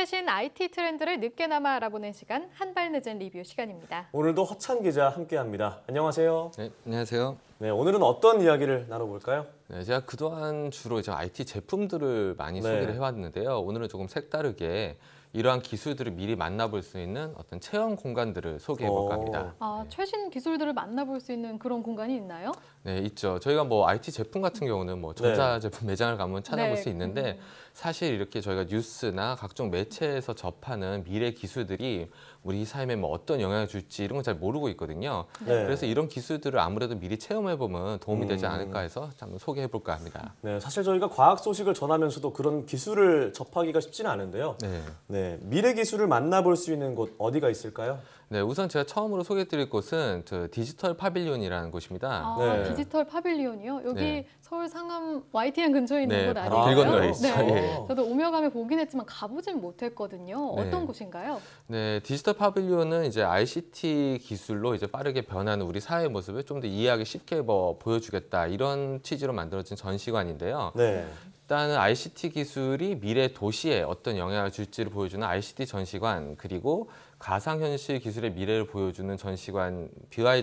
최신 IT 트렌드를 늦게나마 알아보는 시간, 한발 늦은 리뷰 시간입니다. 오늘도 허찬 기자 함께합니다. 안녕하세요. 네, 안녕하세요. 네, 오늘은 어떤 이야기를 나눠볼까요? 네, 제가 그동안 주로 이제 IT 제품들을 많이 소개를 해왔는데요. 오늘은 조금 색다르게 이러한 기술들을 미리 만나볼 수 있는 어떤 체험 공간들을 소개해볼까 합니다. 최신 기술들을 만나볼 수 있는 그런 공간이 있나요? 네, 있죠. 저희가 뭐 IT 제품 같은 경우는 뭐 전자제품 매장을 가면 찾아볼 수 있는데 사실 이렇게 저희가 뉴스나 각종 매체에서 접하는 미래 기술들이 우리 삶에 뭐 어떤 영향을 줄지 이런 건 잘 모르고 있거든요. 그래서 이런 기술들을 아무래도 미리 체험해보면 도움이 되지 않을까 해서 한번 소개해볼까 합니다. 네, 사실 저희가 과학 소식을 전하면서도 그런 기술을 접하기가 쉽지는 않은데요. 네, 미래 기술을 만나볼 수 있는 곳 어디가 있을까요? 네, 우선 제가 처음으로 소개해드릴 곳은 저 디지털 파빌리온이라는 곳입니다. 디지털 파빌리온이요? 여기 서울 상암 YTN 근처에 있는 곳 아니에요? 길 건너에 있죠. 저도 오며 가며 보긴 했지만 가보진 못했거든요. 어떤 곳인가요? 네, 디지털 파빌리온은 이제 ICT 기술로 이제 빠르게 변하는 우리 사회 모습을 좀 더 이해하기 쉽게 보여주겠다 이런 취지로 만들어진 전시관인데요. 일단은 ICT 기술이 미래 도시에 어떤 영향을 줄지를 보여주는 ICT 전시관, 그리고 가상현실 기술의 미래를 보여주는 전시관, VR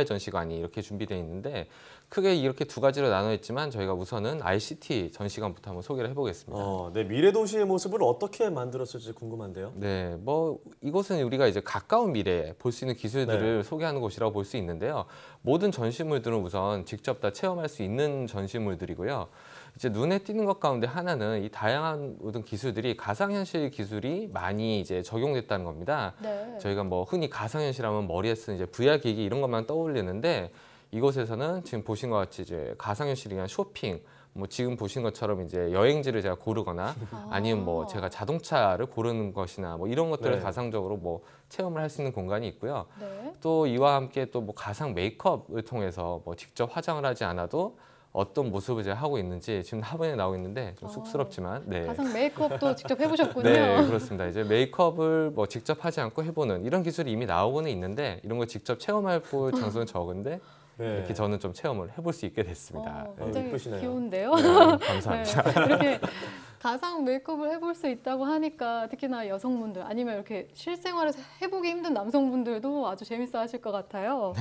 전시관이 이렇게 준비되어 있는데 크게 이렇게 두 가지로 나눠 있지만 저희가 우선은 ICT 전시관부터 한번 소개를 해보겠습니다. 네, 미래 도시의 모습을 어떻게 만들었을지 궁금한데요. 네, 뭐 이곳은 우리가 이제 가까운 미래에 볼 수 있는 기술들을 소개하는 곳이라고 볼 수 있는데요. 모든 전시물들은 우선 직접 다 체험할 수 있는 전시물들이고요. 이제 눈에 띄는 것 가운데 하나는 이 다양한 모든 기술들이 가상현실 기술이 많이 이제 적용됐다는 겁니다. 저희가 뭐 흔히 가상현실하면 머리에 쓰는 이제 VR 기기 이런 것만 떠올리는데 이곳에서는 지금 보신 것 같이 이제 가상현실이 그냥 쇼핑, 뭐 지금 보신 것처럼 이제 여행지를 제가 고르거나 아니면 뭐 제가 자동차를 고르는 것이나 뭐 이런 것들을 가상적으로 뭐 체험을 할 수 있는 공간이 있고요. 또 이와 함께 또 뭐 가상 메이크업을 통해서 뭐 직접 화장을 하지 않아도 어떤 모습을 제가 하고 있는지 지금 화면에 나오고 있는데 좀 쑥스럽지만 가상 메이크업도 직접 해보셨군요. 네, 그렇습니다. 이제 메이크업을 뭐 직접 하지 않고 해보는 이런 기술이 이미 나오고는 있는데 이런 걸 직접 체험할 장소는 적은데 이렇게 저는 좀 체험을 해볼 수 있게 됐습니다. 굉장히 예쁘시네요. 귀여운데요. 감사합니다. 이렇게 가상 메이크업을 해볼 수 있다고 하니까 특히나 여성분들 아니면 이렇게 실생활에서 해보기 힘든 남성분들도 아주 재밌어 하실 것 같아요.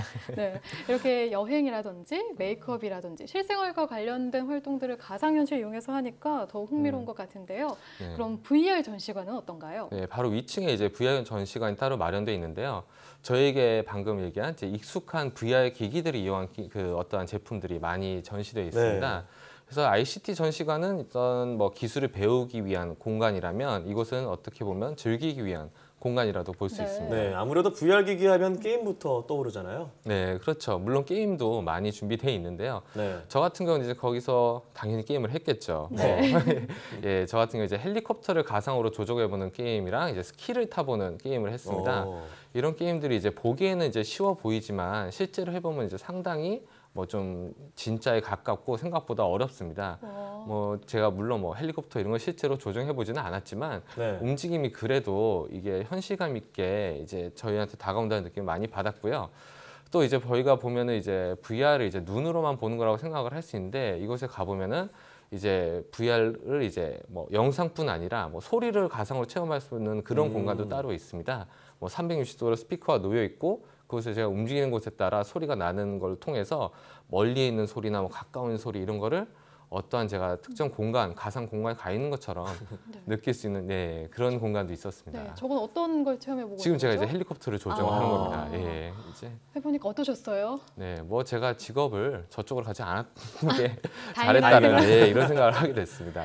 이렇게 여행이라든지 메이크업이라든지 실생활과 관련된 활동들을 가상현실 이용해서 하니까 더욱 흥미로운 것 같은데요. 그럼 VR 전시관은 어떤가요? 네, 바로 위층에 이제 VR 전시관이 따로 마련되어 있는데요. 저에게 방금 얘기한 이제 익숙한 VR 기기들을 이용한 그 어떠한 제품들이 많이 전시되어 있습니다. 그래서 ICT 전시관은 어떤 뭐 기술을 배우기 위한 공간이라면 이곳은 어떻게 보면 즐기기 위한 공간이라도 볼 수 있습니다. 네, 아무래도 VR 기기 하면 게임부터 떠오르잖아요. 네, 그렇죠. 물론 게임도 많이 준비되어 있는데요. 저 같은 경우는 이제 거기서 당연히 게임을 했겠죠. 예, 저 같은 경우 이제 헬리콥터를 가상으로 조종해보는 게임이랑 이제 스키를 타보는 게임을 했습니다. 이런 게임들이 이제 보기에는 이제 쉬워 보이지만 실제로 해보면 이제 상당히 뭐 좀 진짜에 가깝고 생각보다 어렵습니다. 뭐 제가 물론 뭐 헬리콥터 이런 걸 실제로 조종해 보지는 않았지만 움직임이 그래도 이게 현실감 있게 이제 저희한테 다가온다는 느낌을 많이 받았고요. 또 이제 저희가 보면은 이제 VR을 이제 눈으로만 보는 거라고 생각을 할 수 있는데 이곳에 가 보면은 이제 VR을 이제 뭐 영상뿐 아니라 뭐 소리를 가상으로 체험할 수 있는 그런 공간도 따로 있습니다. 뭐 360도로 스피커가 놓여 있고 그곳에 제가 움직이는 곳에 따라 소리가 나는 걸 통해서 멀리 있는 소리나 뭐 가까운 소리 이런 거를 어떠한 제가 특정 공간, 가상 공간에 가 있는 것처럼 느낄 수 있는 그런 공간도 있었습니다. 저건 어떤 걸 체험해보고 지금 제가 거죠? 이제 헬리콥터를 조종하는 겁니다. 이제 해보니까 어떠셨어요? 네, 뭐 제가 직업을 저쪽으로 가지 않았는 게 잘했다는 이런 생각을 하게 됐습니다.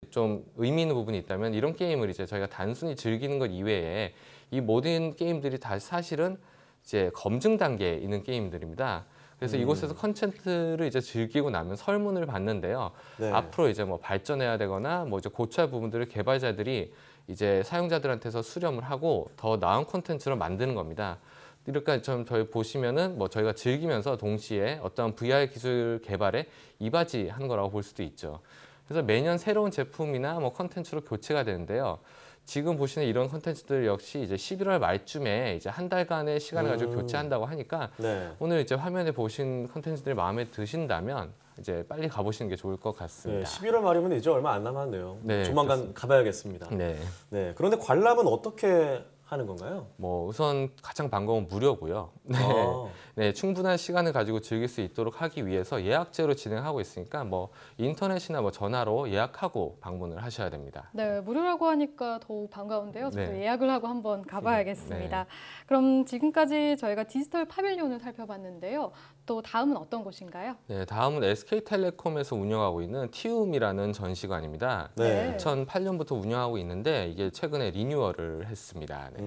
좀 의미 있는 부분이 있다면 이런 게임을 이제 저희가 단순히 즐기는 것 이외에 이 모든 게임들이 다 사실은 이제 검증 단계에 있는 게임들입니다. 그래서 이곳에서 컨텐츠를 이제 즐기고 나면 설문을 받는데요. 앞으로 이제 뭐 발전해야 되거나 뭐 이제 고쳐야 할 부분들을 개발자들이 이제 사용자들한테서 수렴을 하고 더 나은 콘텐츠로 만드는 겁니다. 이렇게 좀 저희 보시면은 뭐 저희가 즐기면서 동시에 어떤 VR 기술 개발에 이바지한 거라고 볼 수도 있죠. 그래서 매년 새로운 제품이나 뭐 컨텐츠로 교체가 되는데요. 지금 보시는 이런 콘텐츠들 역시 이제 11월 말쯤에 이제 한 달간의 시간을 가지고 교체한다고 하니까 오늘 이제 화면에 보신 콘텐츠들이 마음에 드신다면 이제 빨리 가보시는 게 좋을 것 네, 같습니다. 11월 말이면 이제 얼마 안 남았네요. 네, 조만간 그렇습니다. 가봐야겠습니다. 네. 네, 그런데 관람은 어떻게 하는 건가요? 뭐 우선 가장 반가운 무료고요. 네. 아. 네, 충분한 시간을 가지고 즐길 수 있도록 하기 위해서 예약제로 진행하고 있으니까 뭐 인터넷이나 뭐 전화로 예약하고 방문을 하셔야 됩니다. 네, 무료라고 하니까 더욱 반가운데요. 저도 네. 예약을 하고 한번 가봐야겠습니다. 네. 그럼 지금까지 저희가 디지털 파빌리온을 살펴봤는데요. 또 다음은 어떤 곳인가요? 네, 다음은 SK텔레콤에서 운영하고 있는 티움이라는 전시관입니다. 네. 2008년부터 운영하고 있는데 이게 최근에 리뉴얼을 했습니다. 네.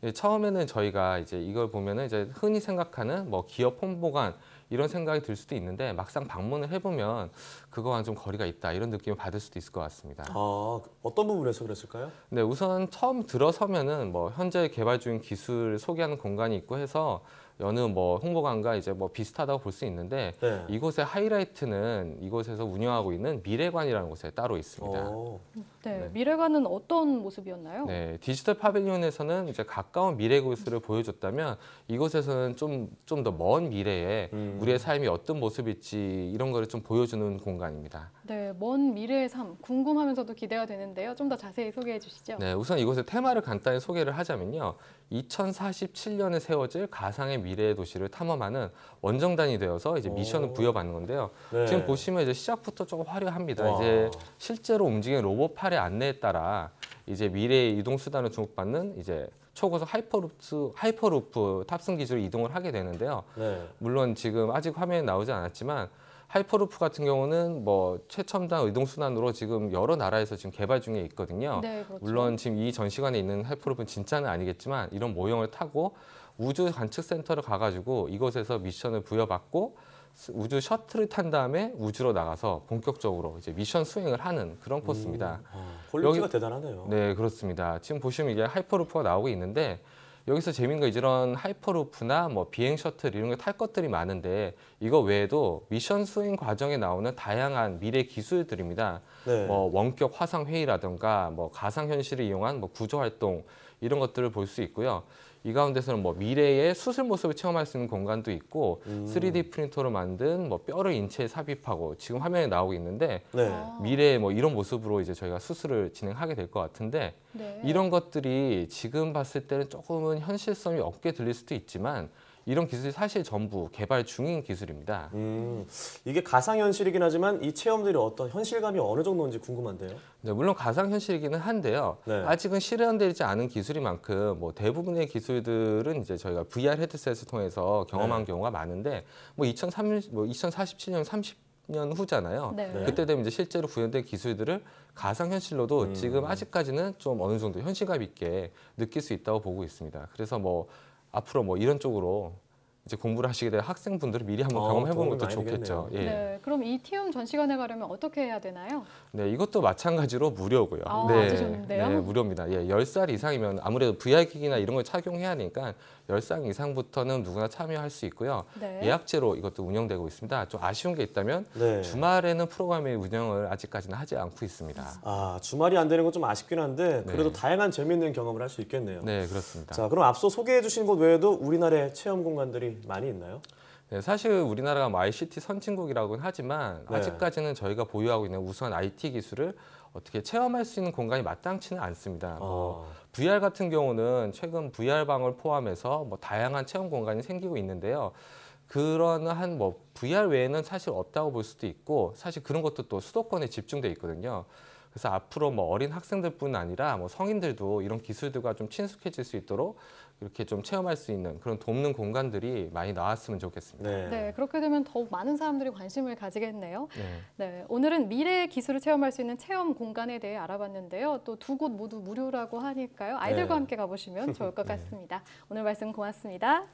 네, 처음에는 저희가 이제 이걸 보면은 이제 흔히 생각하는 뭐 기업 홍보관 이런 생각이 들 수도 있는데 막상 방문을 해보면 그거와는 좀 거리가 있다 이런 느낌을 받을 수도 있을 것 같습니다. 아, 어떤 부분에서 그랬을까요? 네, 우선 처음 들어서면은 뭐 현재 개발 중인 기술 소개하는 공간이 있고 해서 여느 뭐 홍보관과 이제 뭐 비슷하다고 볼 수 있는데 네. 이곳의 하이라이트는 이곳에서 운영하고 있는 미래관이라는 곳에 따로 있습니다. 오. 네, 네. 미래관은 어떤 모습이었나요? 네, 디지털 파빌리온에서는 이제 가까운 미래 기술을 보여줬다면 이곳에서는 좀 더 먼 미래에 우리의 삶이 어떤 모습일지 이런 거를 좀 보여주는 공간입니다. 네, 먼 미래의 삶 궁금하면서도 기대가 되는데요. 좀 더 자세히 소개해 주시죠. 네, 우선 이곳의 테마를 간단히 소개를 하자면요. 2047년에 세워질 가상의 미래의 도시를 탐험하는 원정단이 되어서 이제 미션을 부여받는 건데요. 네. 지금 보시면 이제 시작부터 조금 화려합니다. 와. 이제 실제로 움직이는 로봇팔의 안내에 따라 이제 미래의 이동 수단을 주목받는 이제 초고속 하이퍼루프 탑승 기술로 이동을 하게 되는데요. 네. 물론 지금 아직 화면에 나오지 않았지만 하이퍼루프 같은 경우는 뭐 최첨단 이동 수단으로 지금 여러 나라에서 지금 개발 중에 있거든요. 네, 그렇죠. 물론 지금 이 전시관에 있는 하이퍼루프는 진짜는 아니겠지만 이런 모형을 타고 우주 관측 센터를 가가지고 이곳에서 미션을 부여받고 우주 셔틀을 탄 다음에 우주로 나가서 본격적으로 이제 미션 수행을 하는 그런 코스입니다. 퀄리티가 여기- 대단하네요. 네, 그렇습니다. 지금 보시면 이게 하이퍼루프가 나오고 있는데 여기서 재밌는 거 이런 하이퍼루프나 뭐 비행 셔틀 이런 거 탈 것들이 많은데 이거 외에도 미션 수행 과정에 나오는 다양한 미래 기술들입니다. 네. 뭐 원격 화상 회의라든가 뭐 가상 현실을 이용한 뭐 구조 활동 이런 것들을 볼 수 있고요. 이 가운데서는 뭐 미래의 수술 모습을 체험할 수 있는 공간도 있고 3D 프린터로 만든 뭐 뼈를 인체에 삽입하고 지금 화면에 나오고 있는데 네. 아. 미래에 뭐 이런 모습으로 이제 저희가 수술을 진행하게 될 것 같은데 네. 이런 것들이 지금 봤을 때는 조금은 현실성이 없게 들릴 수도 있지만 이런 기술이 사실 전부 개발 중인 기술입니다. 이게 가상현실이긴 하지만 이 체험들이 어떤 현실감이 어느 정도인지 궁금한데요. 네, 물론 가상현실이기는 한데요. 네. 아직은 실현되지 않은 기술인 만큼 뭐 대부분의 기술들은 이제 저희가 VR 헤드셋을 통해서 경험한 네. 경우가 많은데 뭐 2047년 30년 후잖아요. 네. 네. 그때 되면 이제 실제로 구현된 기술들을 가상현실로도 지금 아직까지는 좀 어느 정도 현실감 있게 느낄 수 있다고 보고 있습니다. 그래서 뭐 앞으로 뭐 이런 쪽으로 이제 공부를 하시게 될 학생분들은 미리 한번 경험해보는 도움이 것도 많이 좋겠죠. 되겠네요. 예. 네, 그럼 이 티움 전시관에 가려면 어떻게 해야 되나요? 네, 이것도 마찬가지로 무료고요. 아, 네, 아주 좋은데요? 네, 무료입니다. 예, 10살 이상이면 아무래도 VR 기기나 이런 걸 착용해야 하니까 10살 이상부터는 누구나 참여할 수 있고요. 네. 예약제로 이것도 운영되고 있습니다. 좀 아쉬운 게 있다면 네. 주말에는 프로그램의 운영을 아직까지는 하지 않고 있습니다. 아, 주말이 안 되는 건 좀 아쉽긴 한데 그래도 네. 다양한 재미있는 경험을 할 수 있겠네요. 네, 그렇습니다. 자, 그럼 앞서 소개해 주신 곳 외에도 우리나라에 체험 공간들이 많이 있나요? 네, 사실 우리나라가 뭐 ICT 선진국이라고는 하지만 네. 아직까지는 저희가 보유하고 있는 우수한 IT 기술을 어떻게 체험할 수 있는 공간이 마땅치는 않습니다. 뭐 VR 같은 경우는 최근 VR방을 포함해서 뭐 다양한 체험 공간이 생기고 있는데요. 그런 한 뭐 VR 외에는 사실 없다고 볼 수도 있고 사실 그런 것도 또 수도권에 집중돼 있거든요. 그래서 앞으로 뭐 어린 학생들뿐 아니라 뭐 성인들도 이런 기술들과 좀 친숙해질 수 있도록 이렇게 좀 체험할 수 있는 그런 돕는 공간들이 많이 나왔으면 좋겠습니다. 네. 네, 그렇게 되면 더욱 많은 사람들이 관심을 가지겠네요. 네. 네, 오늘은 미래의 기술을 체험할 수 있는 체험 공간에 대해 알아봤는데요. 또 두 곳 모두 무료라고 하니까요. 아이들과 네. 함께 가보시면 좋을 것 같습니다. 오늘 말씀 고맙습니다.